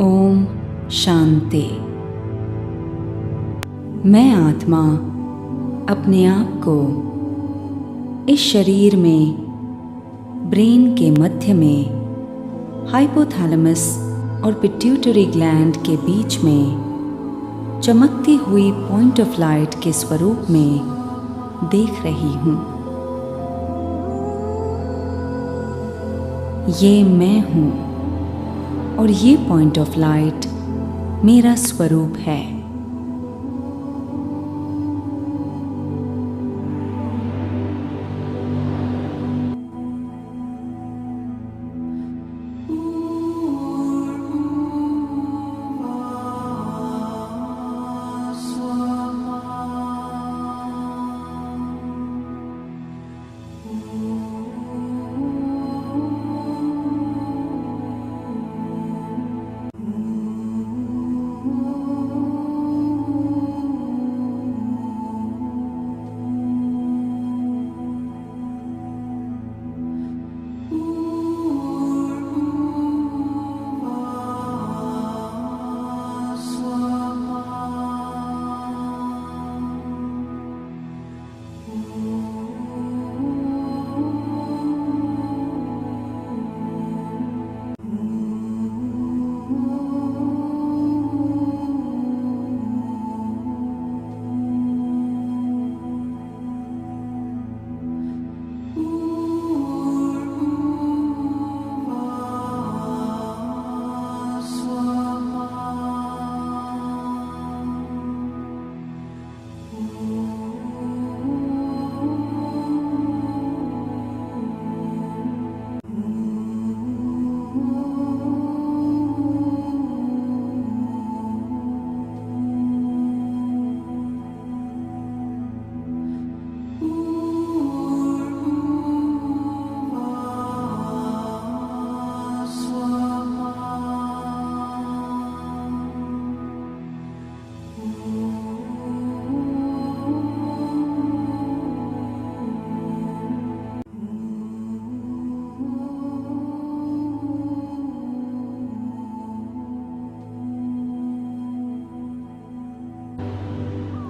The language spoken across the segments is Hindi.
ओम शांति। मैं आत्मा अपने आप को इस शरीर में ब्रेन के मध्य में हाइपोथैलेमस और पिट्यूटरी ग्लैंड के बीच में चमकती हुई पॉइंट ऑफ लाइट के स्वरूप में देख रही हूँ। ये मैं हूँ और ये पॉइंट ऑफ लाइट मेरा स्वरूप है।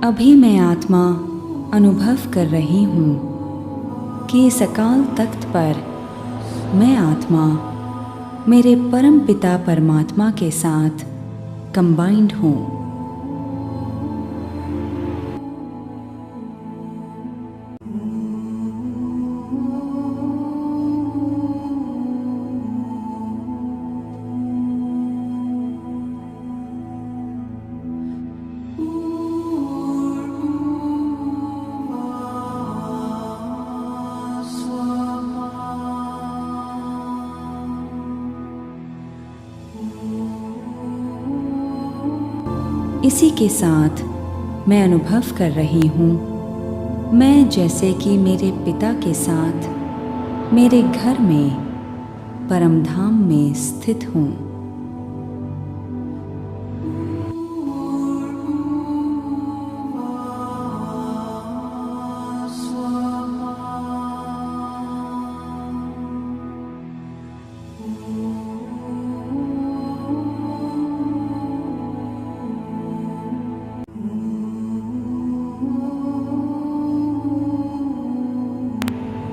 अभी मैं आत्मा अनुभव कर रही हूँ कि इस अकाल तख्त पर मैं आत्मा मेरे परम पिता परमात्मा के साथ कंबाइंड हूँ। इसी के साथ मैं अनुभव कर रही हूँ मैं जैसे कि मेरे पिता के साथ मेरे घर में परमधाम में स्थित हूँ।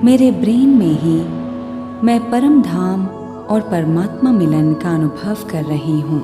मेरे ब्रेन में ही मैं परम धाम और परमात्मा मिलन का अनुभव कर रही हूँ।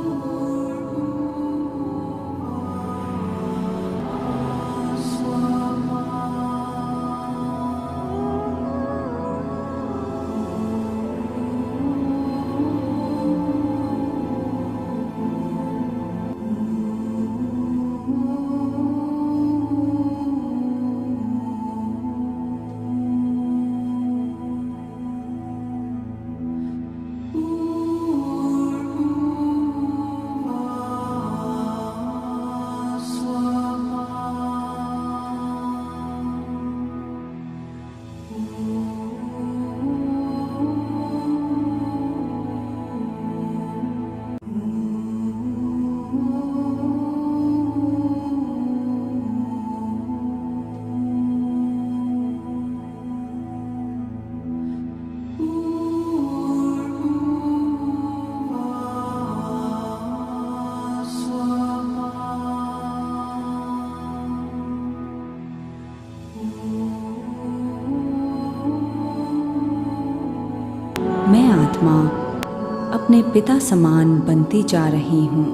आत्मा अपने पिता समान बनती जा रही हूँ।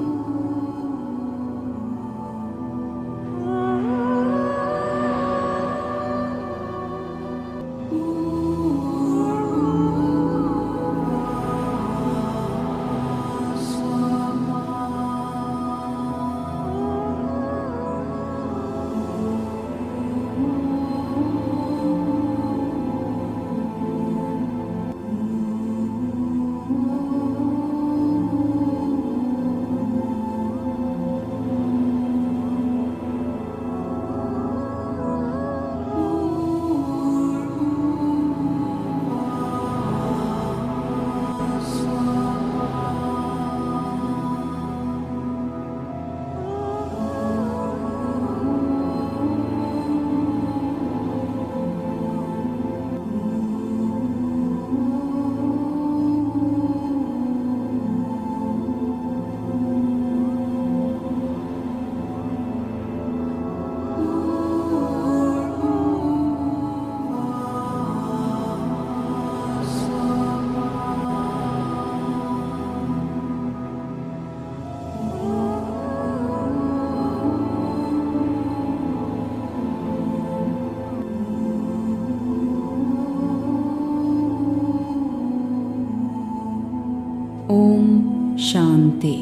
ओम शांति।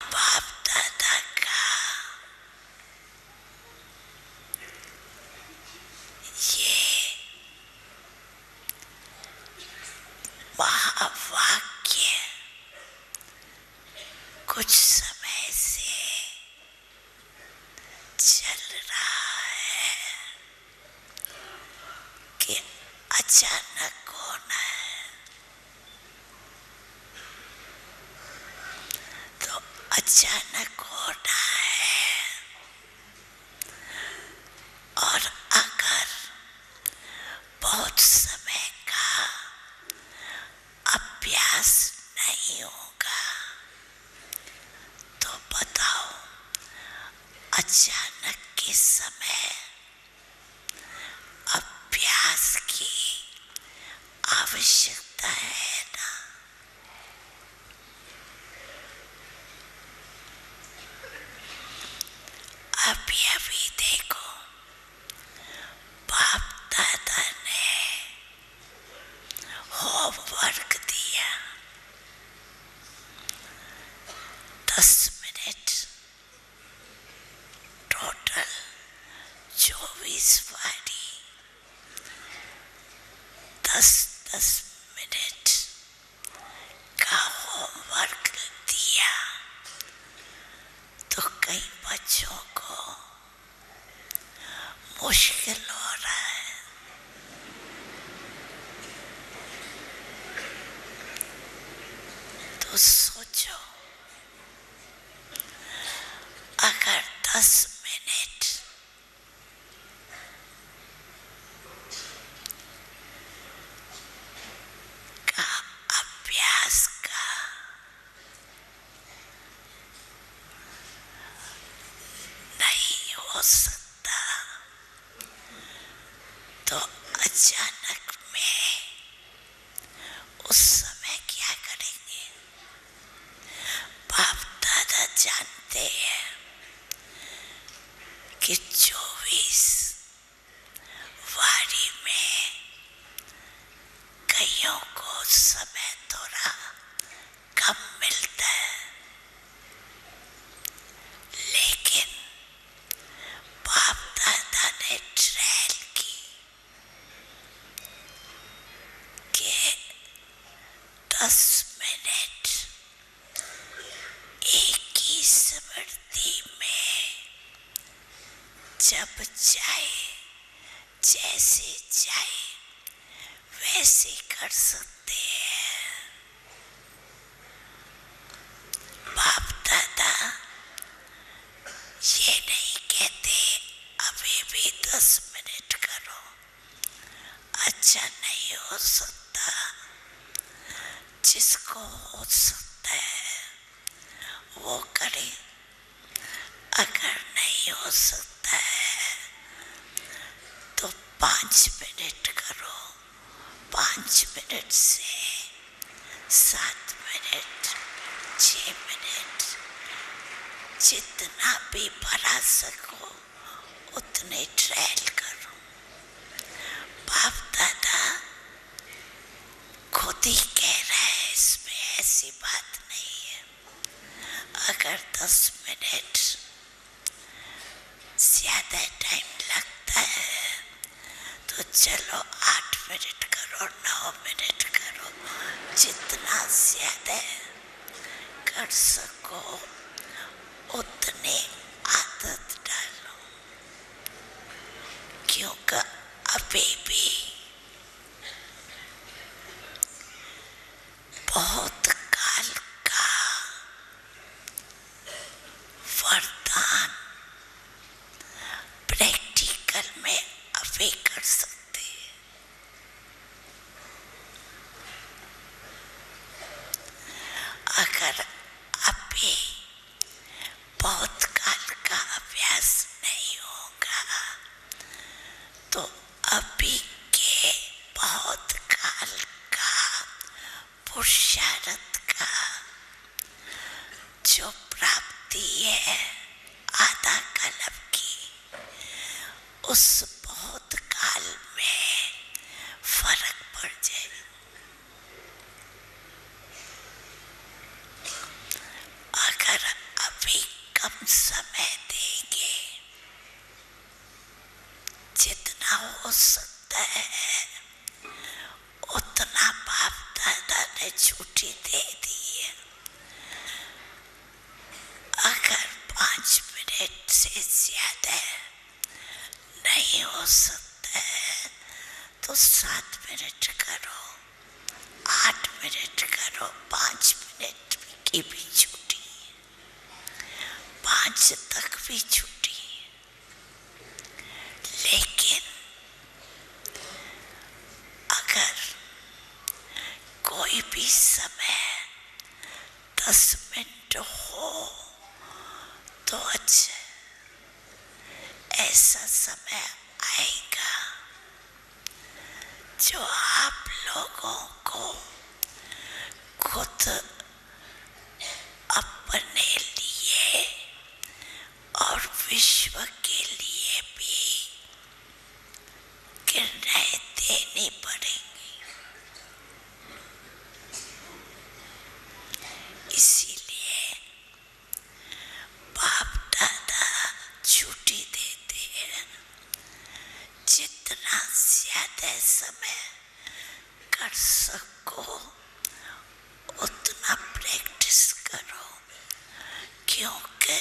बाप दादा का ये महावाक्य कुछ समय से चल रहा है कि अचानक होना है, तो अचानक होना है। और अगर बहुत समय का अभ्यास नहीं होगा तो बताओ अचानक के समय अभ्यास की आवश्यकता है ना। अभी अभी देखो, बाप दादा ने होमवर्क दिया, 10 मिनट, टोटल 24 वारी 10-10 मिनट का होमवर्क दिया। तो कई बच्चों को मुश्किल हो रहा है, तो सोचो अगर 10 मिनट का अभ्यास का नहीं हो सकता तो अचानक में उस समय क्या करेंगे। बाप दादा जानते हैं कि 24 वारी में कईयों को समय थोड़ा कम मिलता है, लेकिन बाप दादा ने ट्रायल की कि 10 मिनट एक ही स्मृति में जब चाहे जैसे चाहे वैसे कर सकते हैं। बाप दादा ये नहीं कहते अभी भी 10 मिनट करो, अच्छा सकता है तो 5 मिनट करो, 5 मिनट से 7 मिनट, 6 मिनट, जितना भी बढ़ा सको उतने ट्रायल करो। बाप दादा खुद ही कह रहा है, इसमें ऐसी बात नहीं है। अगर 10 मिनट ज्यादा टाइम लगता है तो चलो 8 मिनट करो, 9 मिनट करो, जितना ज्यादा कर सको उतने आदत डालो, क्योंकि अभी भी बहुत काल का वरदान प्रैक्टिकल में अभी कर सकते हैं। अगर अभी बहुत काल का अभ्यास नहीं होगा तो अभी के बहुत काल का पुरुषार्थ का जो प्राप्ति है आधा कल्प की, उस बहुत काल में फर्क पड़ जाए। अगर अभी कम समय देंगे, जितना हो सकता है उतना बाप दादा ने छुट्टी दे दी है। अगर 5 मिनट से ज्यादा नहीं हो सकता है तो 7 मिनट करो, 8 मिनट करो, 5 मिनट की भी छुट्टी, 5 तक भी छुट्टी। लेकिन अगर कोई भी समय 10 मिनट हो तो अच्छा, ऐसा समय आएगा जो आप लोगों को खुद अपने लिए और विश्व के लिए भी किरणें देनी पड़ेंगी। इसीलिए बाप दादा छुट्टी देते हैं, जितना ज्यादा समय कर सको उतना प्रैक्टिस करो, क्योंकि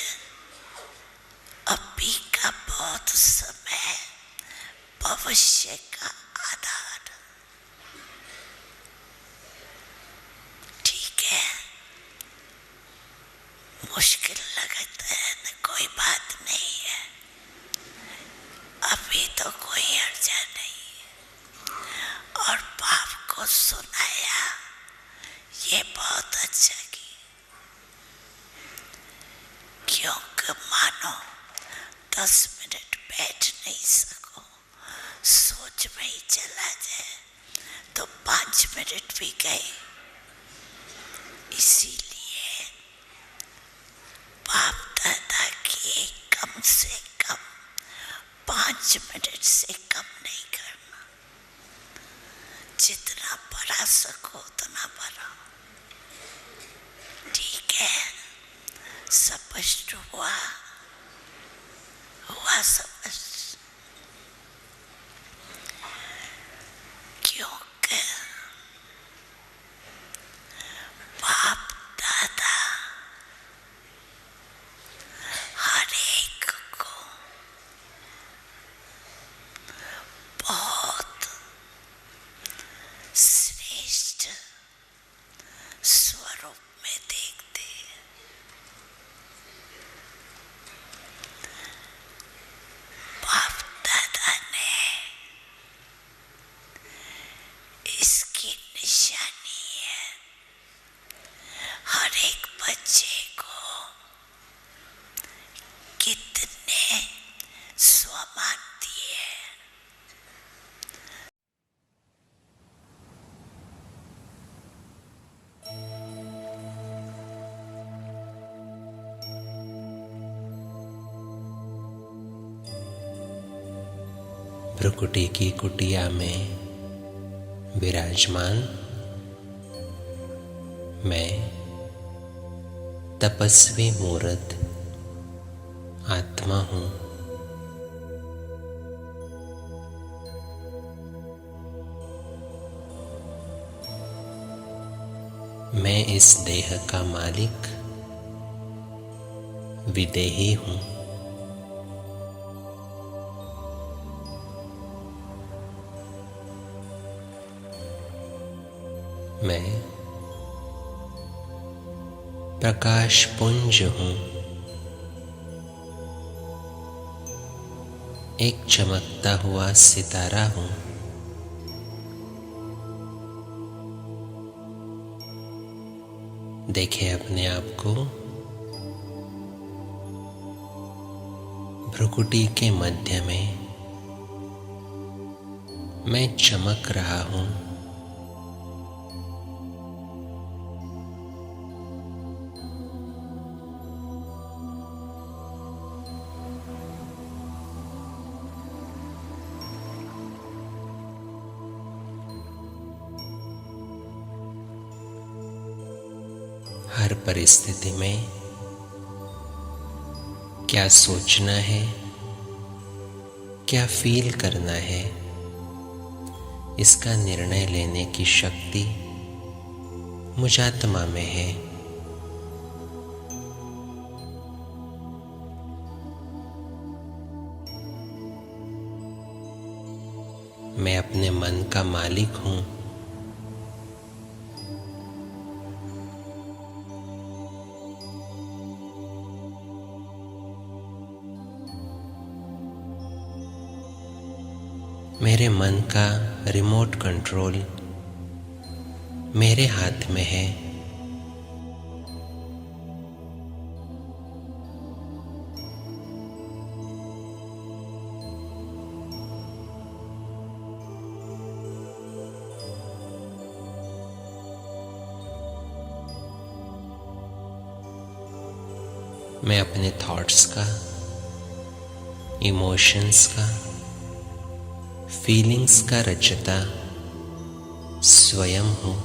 अभी का बहुत समय भविष्य का आधार। ठीक है, मुश्किल लगता है न, कोई बात नहीं है, अभी तो कोई अर्जा नहीं है। और बाप को सुनाया, ये बहुत अच्छा की, क्योंकि मानो 10 मिनट बैठ नहीं सको, सोच में ही चला जाए तो 5 मिनट भी गए। इसीलिए बाप दादा की कम से कम 5 मिनट से कम नहीं करना, जितना बढ़ा सको उतना बढ़ाओ। ठीक है, स्पष्ट हुआ स्पष्ट। क्योंकि बाप दादा हर एक को बहुत श्रेष्ठ स्वरूप में देखते हैं। भ्रुकुटी की कुटिया में विराजमान मैं तपस्वी मूर्त आत्मा हूँ। मैं इस देह का मालिक विदेही हूँ। मैं प्रकाश पुंज हूँ, एक चमकता हुआ सितारा हूँ। देखें अपने आप को भ्रुकुटी के मध्य में मैं चमक रहा हूँ। हर परिस्थिति में क्या सोचना है, क्या फील करना है, इसका निर्णय लेने की शक्ति मुझात्मा में है। मैं अपने मन का मालिक हूँ। मेरे मन का रिमोट कंट्रोल मेरे हाथ में है। मैं अपने थॉट्स का, इमोशंस का, फीलिंग्स का रचयिता स्वयं हूँ।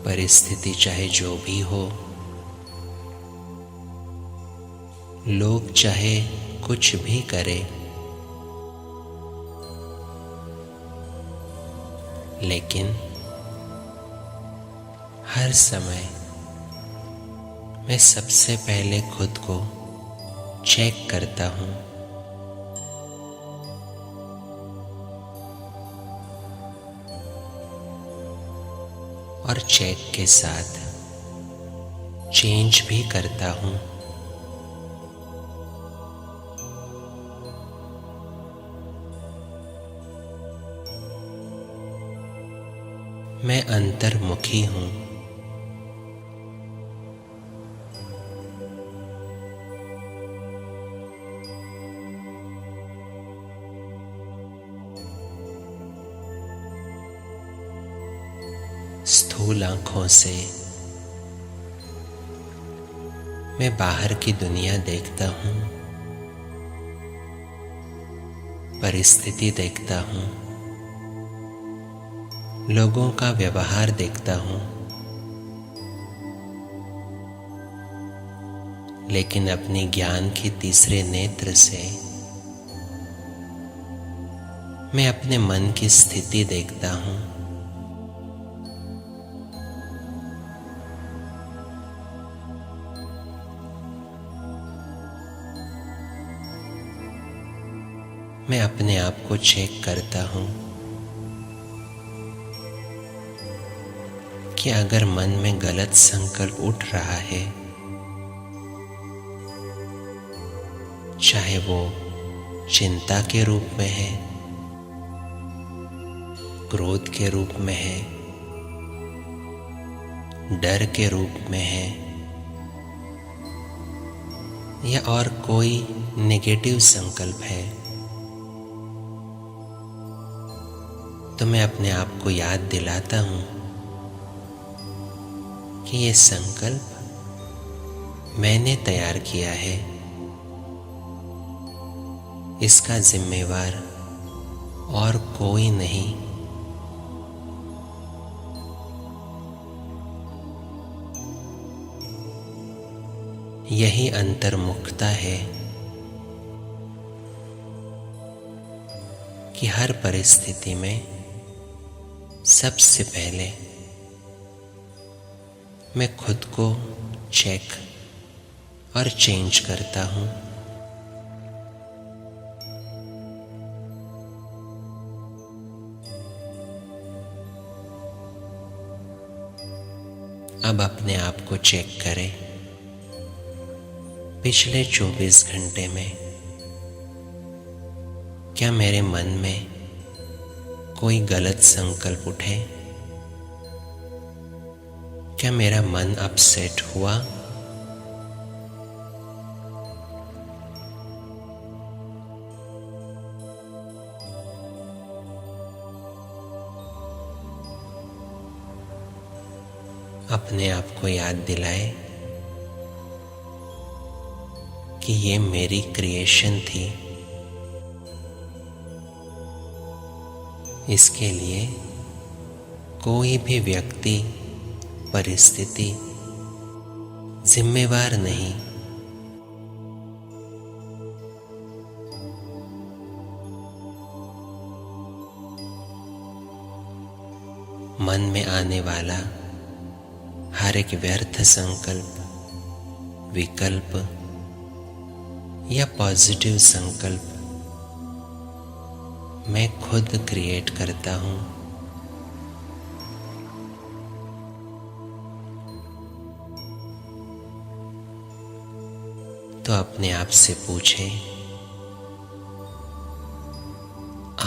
परिस्थिति चाहे जो भी हो, लोग चाहे कुछ भी करे, लेकिन हर समय मैं सबसे पहले खुद को चेक करता हूँ। और चेक के साथ चेंज भी करता हूँ। मैं अंतर्मुखी हूँ। स्थूल आँखों से मैं बाहर की दुनिया देखता हूँ, परिस्थिति देखता हूँ, लोगों का व्यवहार देखता हूँ, लेकिन अपनी ज्ञान की तीसरे नेत्र से मैं अपने मन की स्थिति देखता हूँ। मैं अपने आप को चेक करता हूँ कि अगर मन में गलत संकल्प उठ रहा है, चाहे वो चिंता के रूप में है, क्रोध के रूप में है, डर के रूप में है, या और कोई नेगेटिव संकल्प है तो मैं अपने आप को याद दिलाता हूँ कि ये संकल्प मैंने तैयार किया है, इसका जिम्मेवार और कोई नहीं। यही अंतर्मुखता है कि हर परिस्थिति में सबसे पहले मैं खुद को चेक और चेंज करता हूँ। अब अपने आप को चेक करें, पिछले 24 घंटे में क्या मेरे मन में कोई गलत संकल्प उठे? क्या मेरा मन अपसेट हुआ? अपने आप को याद दिलाए कि ये मेरी क्रिएशन थी। इसके लिए कोई भी व्यक्ति, परिस्थिति जिम्मेवार नहीं। मन में आने वाला हर एक व्यर्थ संकल्प, विकल्प या पॉजिटिव संकल्प मैं खुद क्रिएट करता हूँ। तो अपने आप से पूछें,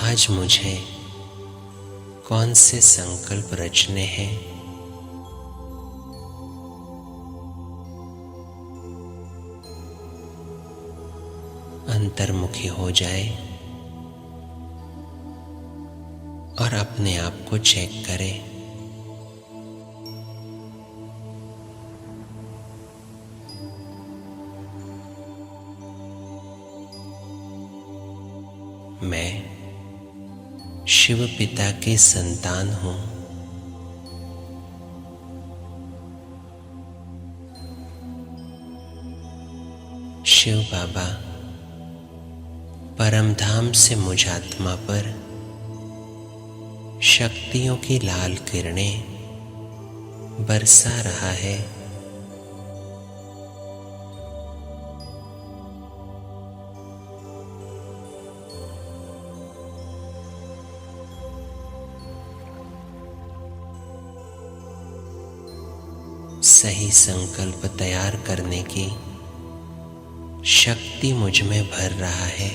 आज मुझे कौन से संकल्प रचने हैं? अंतर्मुखी हो जाए और अपने आप को चेक करें। मैं शिव पिता की संतान हूँ। शिव बाबा परमधाम से मुझ आत्मा पर शक्तियों की लाल किरणें बरसा रहा है। सही संकल्प तैयार करने की शक्ति मुझ में भर रहा है।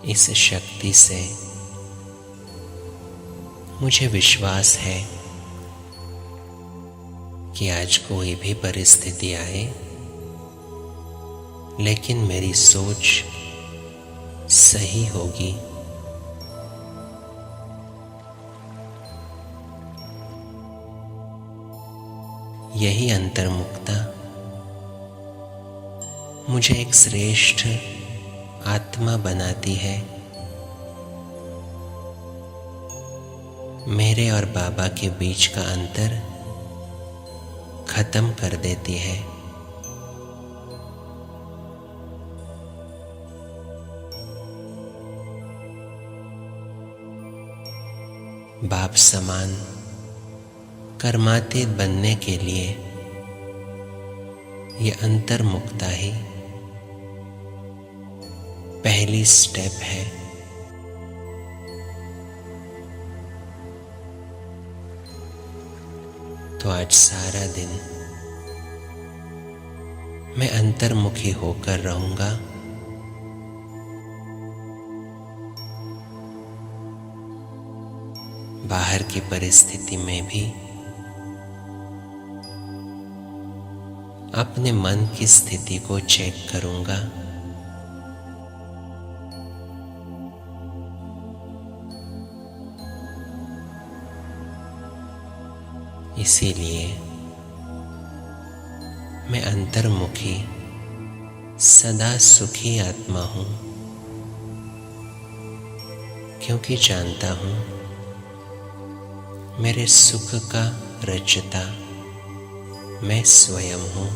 इस शक्ति से मुझे विश्वास है कि आज कोई भी परिस्थिति आए, लेकिन मेरी सोच सही होगी। यही अंतर्मुखता मुझे एक श्रेष्ठ आत्मा बनाती है। मेरे और बाबा के बीच का अंतर खत्म कर देती है। बाप समान कर्मातीत बनने के लिए ये अंतर्मुखता ही पहली स्टेप है। तो आज सारा दिन मैं अंतर्मुखी होकर रहूंगा। बाहर की परिस्थिति में भी अपने मन की स्थिति को चेक करूंगा। इसीलिए मैं अंतर्मुखी सदा सुखी आत्मा हूं, क्योंकि जानता हूं मेरे सुख का रचता मैं स्वयं हूं।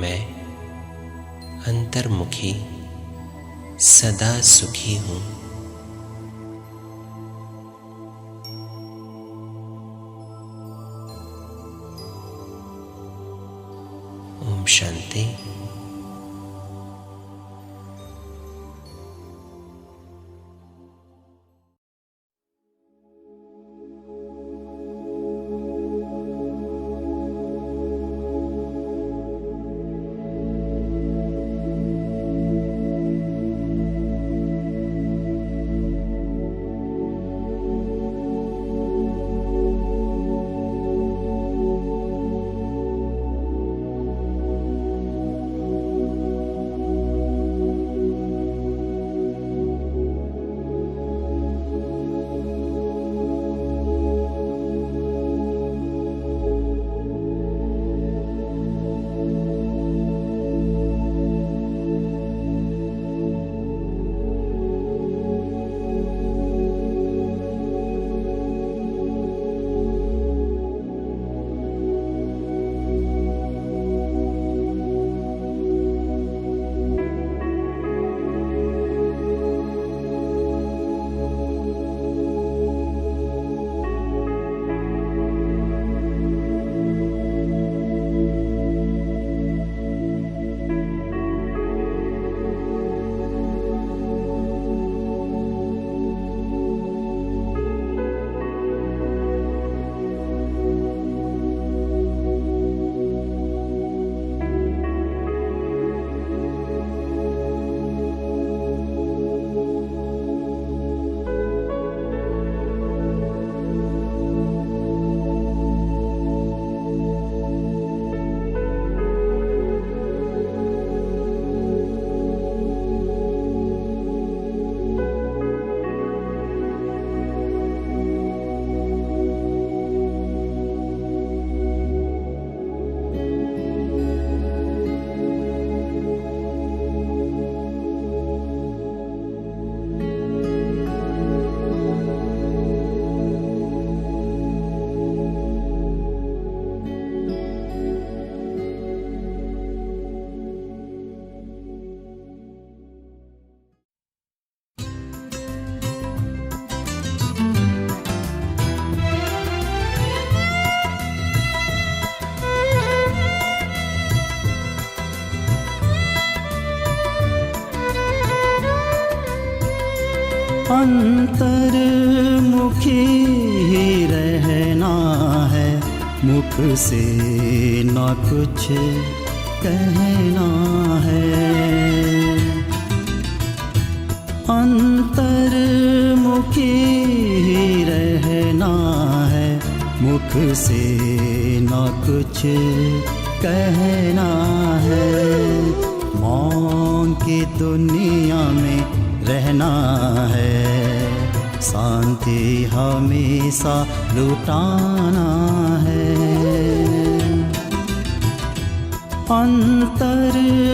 मैं अंतर्मुखी सदा सुखी हूं। ओम शांति। अंतर्मुखी ही रहना है, मुख से ना कुछ कहना है। अंतर्मुखी ही रहना है, मुख से ना कुछ कहना है। मौन की दुनिया में रहना है, शांति हमेशा लुटाना है। अंतर्मुखी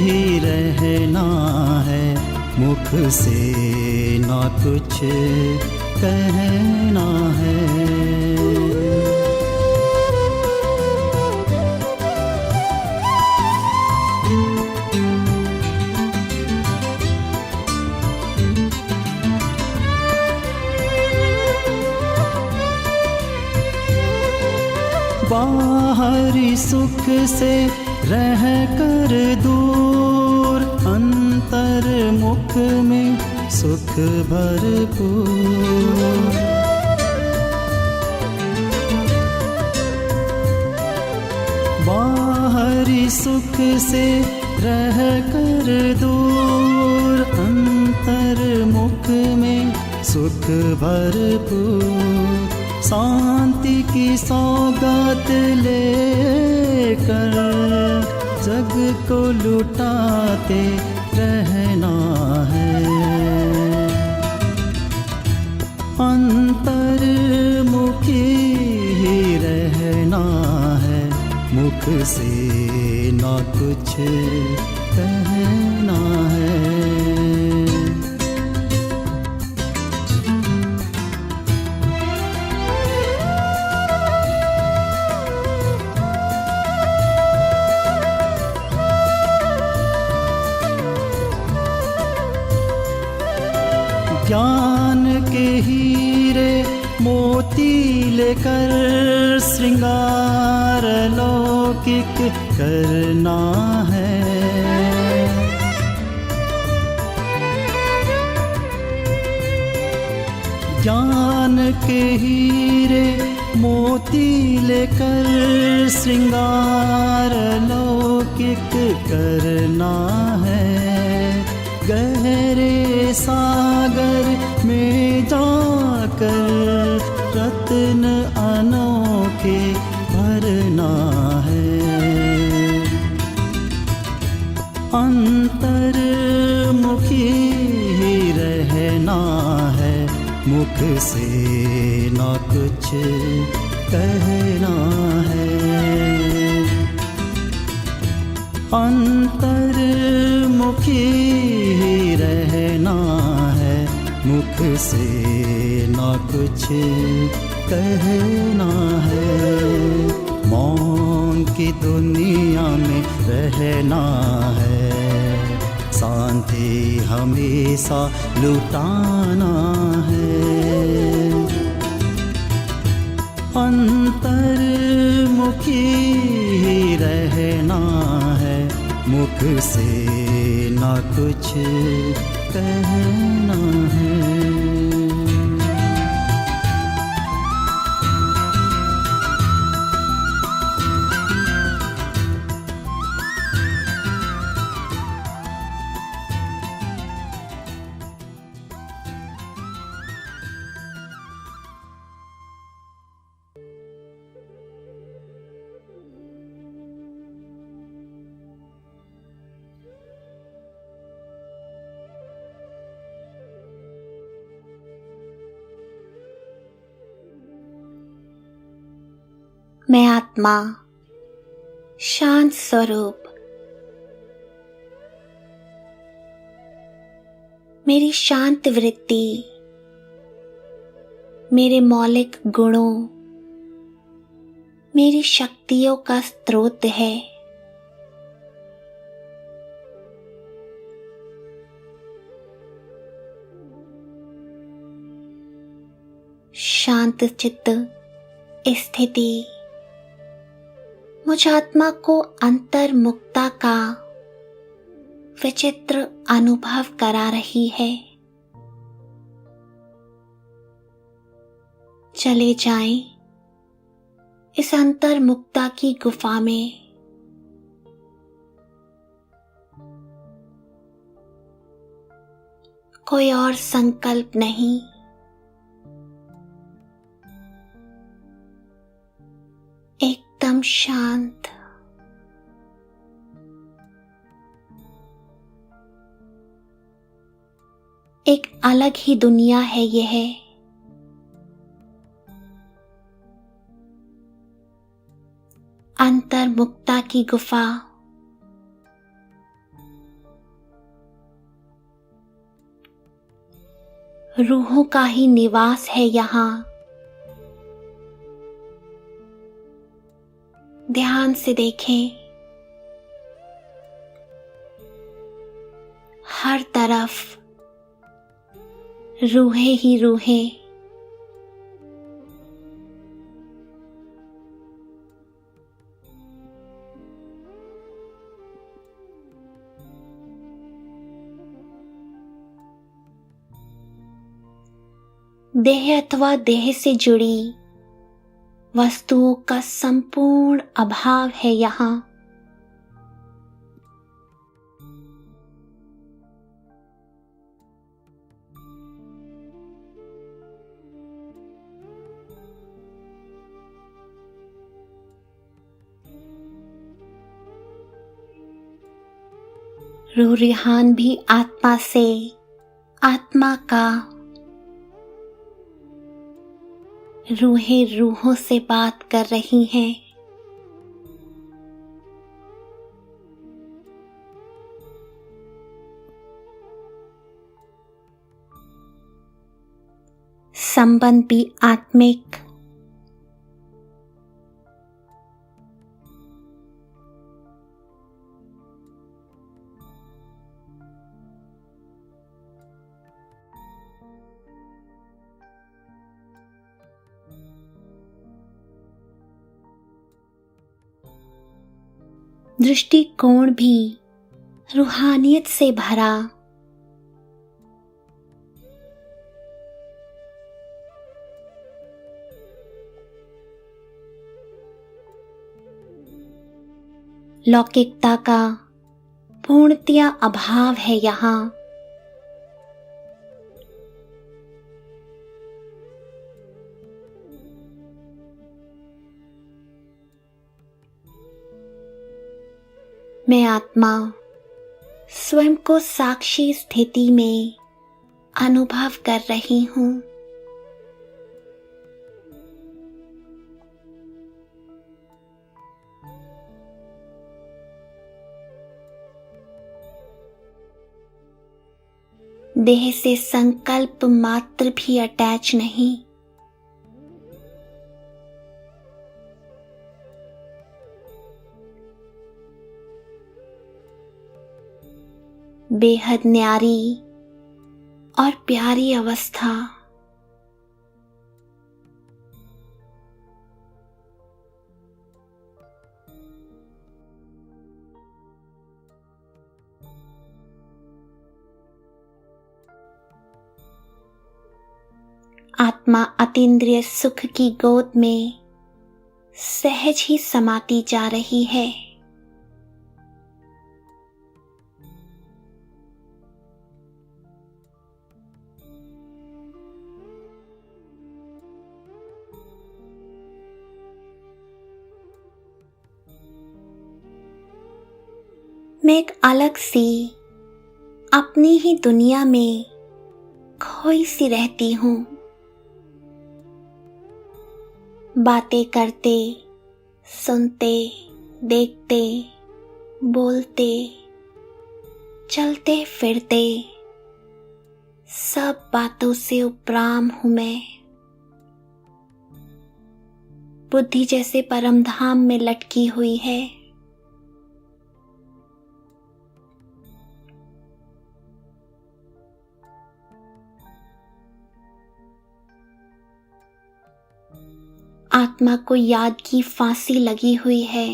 ही रहना है, मुख से ना कुछ कहना है। बाहरी सुख से रह कर दूर, अंतर्मुख में सुख भरपूर। बाहरी सुख से रह कर दूर, अंतर्मुख में सुख भरपूर, शांति की सौगात लेकर जग को लुटाते रहना है। अंतर्मुखी ही रहना है, मुख से ना कुछ कहना है। ज्ञान के हीरे मोती लेकर श्रृंगार लौकिक करना है। ज्ञान के हीरे मोती लेकर श्रृंगार लौकिक करना है। गहरे सागर में जाकर रत्न अनोखे भरना है। अंतर्मुखी ही रहना है, मुख से ना कुछ कहना है। अंतर्मुखी ही रहना है, मुख से ना कुछ कहना है। मौन की दुनिया में रहना है, शांति हमेशा लुटाना है। अंतर्मुखी ही रहना है, मुख से ना कुछ कहना है। मैं आत्मा, शांत स्वरूप, मेरी शांत वृत्ति मेरे मौलिक गुणों, मेरी शक्तियों का स्रोत है। शांत चित्त स्थिति मुझ आत्मा को अंतर्मुखता का विचित्र अनुभव करा रही है। चले जाएं इस अंतर्मुखता की गुफा में। कोई और संकल्प नहीं, एकदम शांत। एक अलग ही दुनिया है यह। अंतर्मुखता की गुफा। रूहों का ही निवास है यहाँ। ध्यान से देखें, हर तरफ रूहें ही रूहें। देह अथवा देह से जुड़ी वस्तुओं का संपूर्ण अभाव है यहाँ। रूह रिहान भी आत्मा से आत्मा का, रूहें रूहों से बात कर रही हैं। संबंध भी आत्मिक, दृष्टिकोण भी रूहानियत से भरा। लौकिकता का पूर्णतया अभाव है यहाँ। मैं आत्मा स्वयं को साक्षी स्थिति में अनुभव कर रही हूँ। देह से संकल्प मात्र भी अटैच नहीं। बेहद न्यारी और प्यारी अवस्था। आत्मा अतीन्द्रिय सुख की गोद में सहज ही समाती जा रही है। मैं एक अलग सी अपनी ही दुनिया में खोई सी रहती हूँ। बातें करते, सुनते, देखते, बोलते, चलते फिरते, सब बातों से उपराम हूँ मैं। बुद्धि जैसे परमधाम में लटकी हुई है। आत्मा को याद की फांसी लगी हुई है।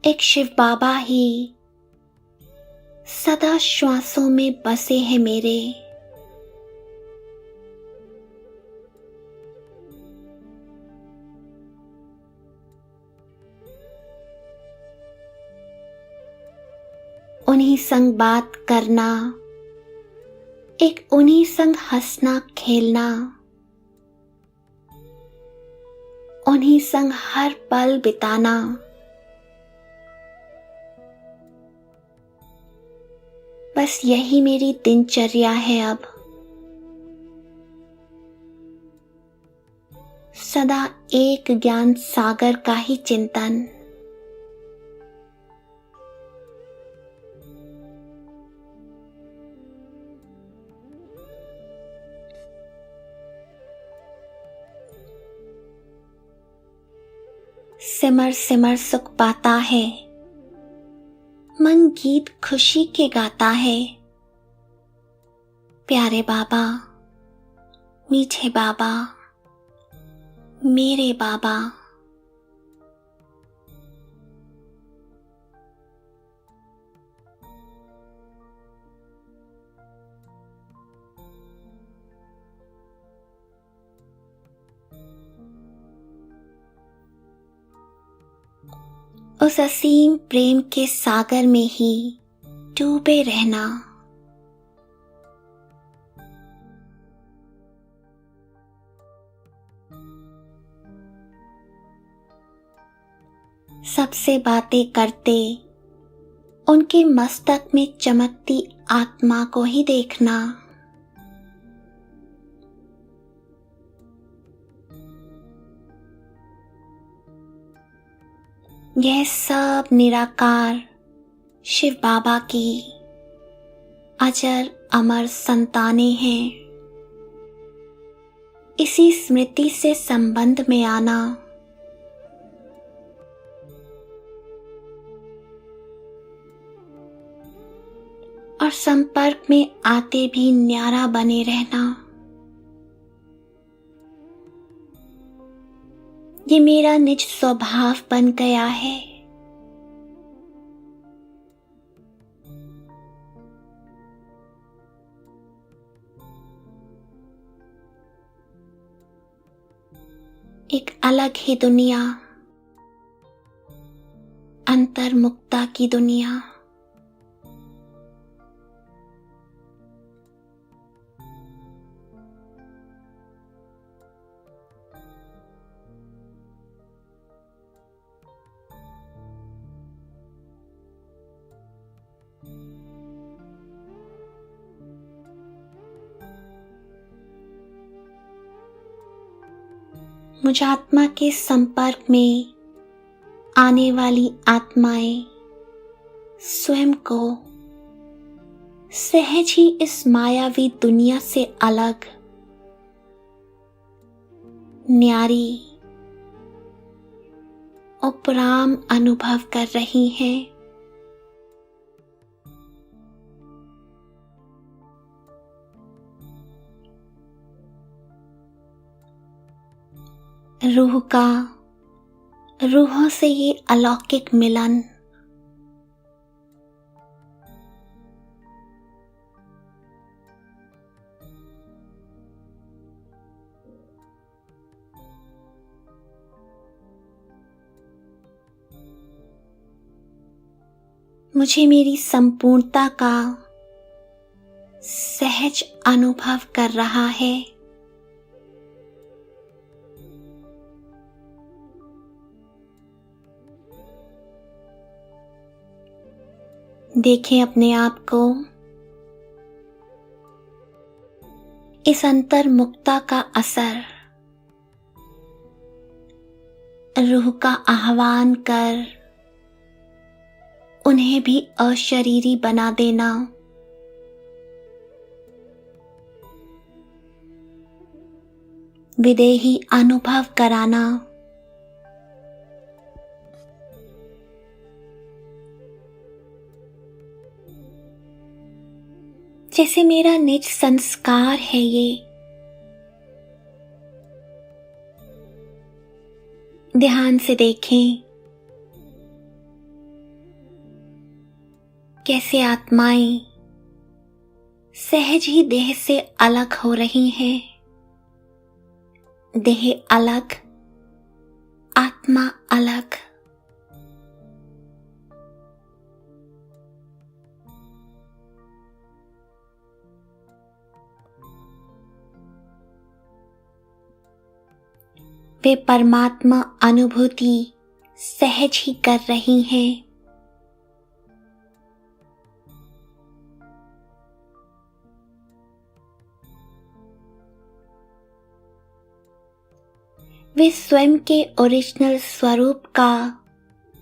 एक शिव बाबा ही सदा श्वासों में बसे हैं मेरे। उन्हीं संग बात करना, एक उन्हीं संग हंसना खेलना, उन्हीं संग हर पल बिताना, बस यही मेरी दिनचर्या है अब। सदा एक ज्ञान सागर का ही चिंतन। सिमर सिमर सुख पाता है, मन गीत खुशी के गाता है। प्यारे बाबा, मीठे बाबा, मेरे बाबा। उस असीम प्रेम के सागर में ही डूबे रहना। सबसे बातें करते उनके मस्तक में चमकती आत्मा को ही देखना। यह सब निराकार शिव बाबा की अजर अमर संतानें हैं। इसी स्मृति से संबंध में आना और संपर्क में आते भी न्यारा बने रहना, ये मेरा निज स्वभाव बन गया है। एक अलग ही दुनिया, अंतर्मुक्ता की दुनिया। मुझ आत्मा के संपर्क में आने वाली आत्माएं स्वयं को सहज ही इस मायावी दुनिया से अलग, न्यारी, उपराम अनुभव कर रही हैं। रूह का रूहों से ये अलौकिक मिलन मुझे मेरी संपूर्णता का सहज अनुभव कर रहा है। देखें अपने आप को इस अंतर्मुक्ता का असर, रूह का आह्वान कर उन्हें भी अशरीरी बना देना। विदेही अनुभव कराना। जैसे मेरा निज संस्कार है ये, ध्यान से देखें कैसे आत्माएं सहज ही देह से अलग हो रही हैं। देह अलग, आत्मा अलग। वे परमात्मा अनुभूति सहज ही कर रही हैं। वे स्वयं के ओरिजिनल स्वरूप का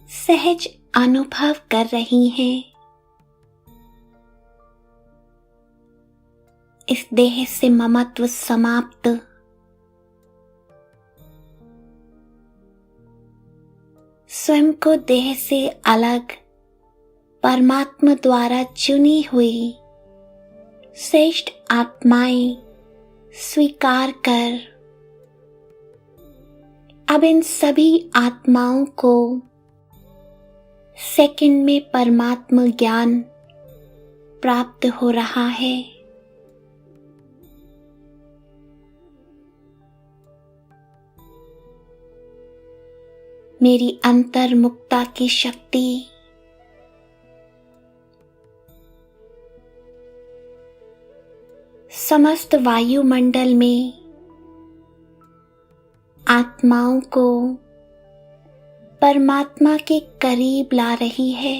सहज अनुभव कर रही हैं। इस देह से ममत्व समाप्त, स्वयं को देह से अलग परमात्मा द्वारा चुनी हुई श्रेष्ठ आत्माएं स्वीकार कर अब इन सभी आत्माओं को सेकंड में परमात्मा ज्ञान प्राप्त हो रहा है। मेरी अंतर्मुक्ता की शक्ति समस्त वायुमंडल में आत्माओं को परमात्मा के करीब ला रही है,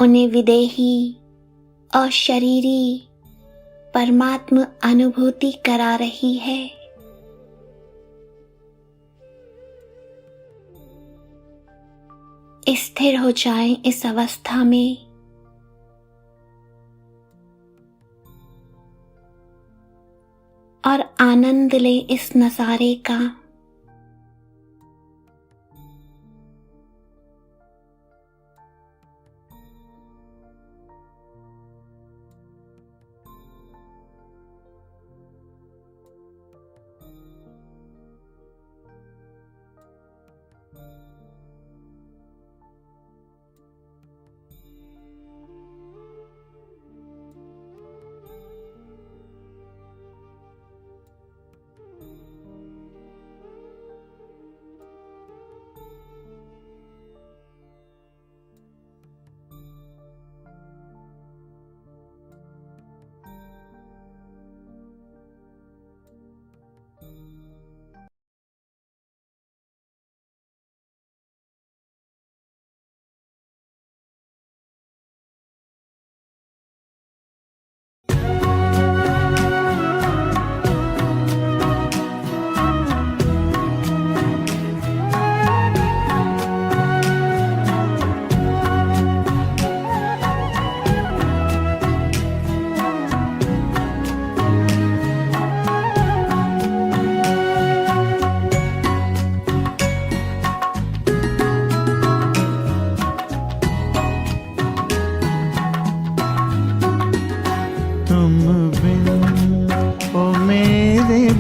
उन्हें विदेही और शरीरी परमात्म अनुभूति करा रही है। स्थिर हो जाएं इस अवस्था में। और आनंद लें इस नजारे का।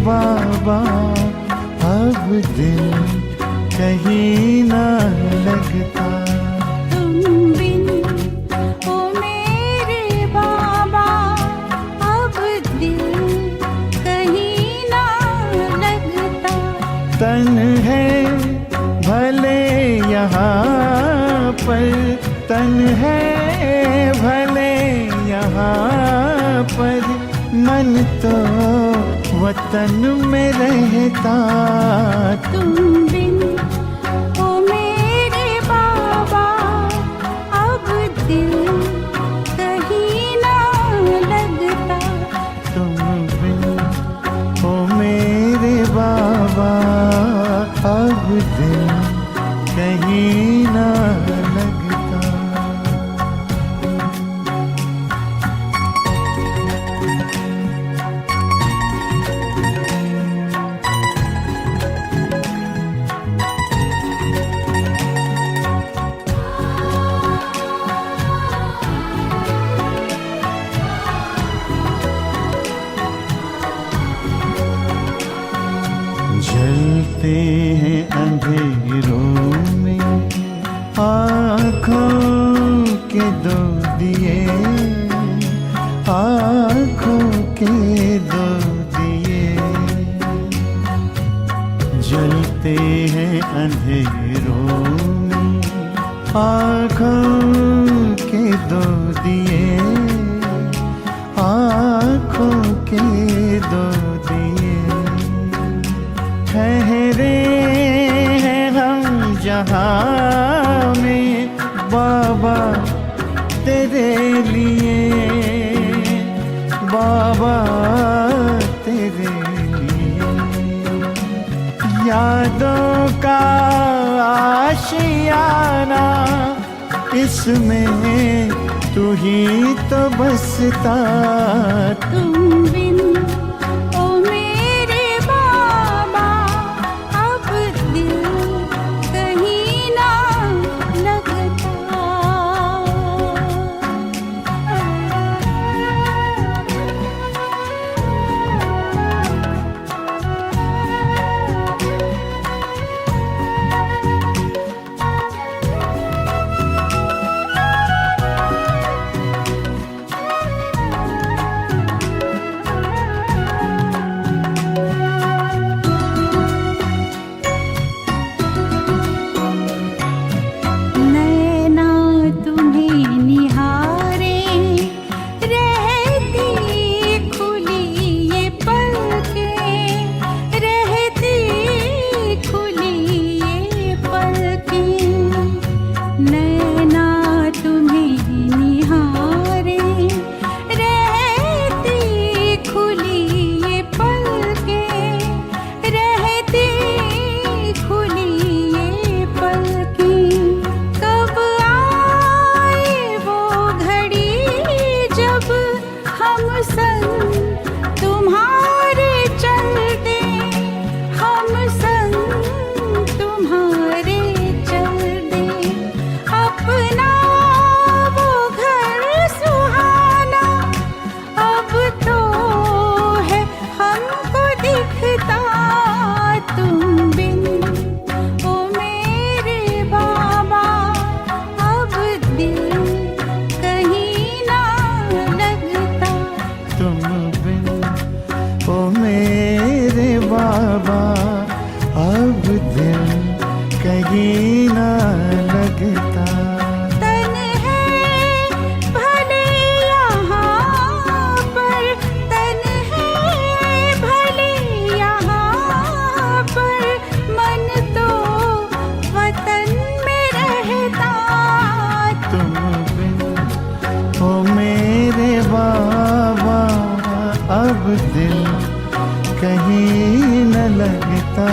बाबा अब दिल कहीं ना लगता। तुम बिन ओ मेरे बाबा अब दिल कहीं ना लगता। तन है भले यहाँ पर, तन है भले यहाँ पर, मन तो वतन में रहता। तुम बिन ओ मेरे बाबा अब दिल कहीं ना लगता। तुम बिन ओ मेरे बाबा अब दिल कहीं ना लगता। जलते हैं अंधेरों में आँखों के दो दिए, आँखों के दो दिए। जलते हैं अंधेरों में आँखों के दो दिए, आँखों के दो दिए। ठहरे हैं हम जहाँ में बाबा तेरे लिए, बाबा तेरे लिए। यादों का आशियाना इसमें तू ही तो बसता। तुम बिन ओ मेरे बाबा अब दिल कहीं ना लगता। मेरे बाबा अब दिल कहीं ना लगता। तन है भले यहाँ पर, तन है भले यहाँ पर, मन तो वतन में रहता। तुम बिन ओ मेरे बाबा अब दिल कहीं न लगता।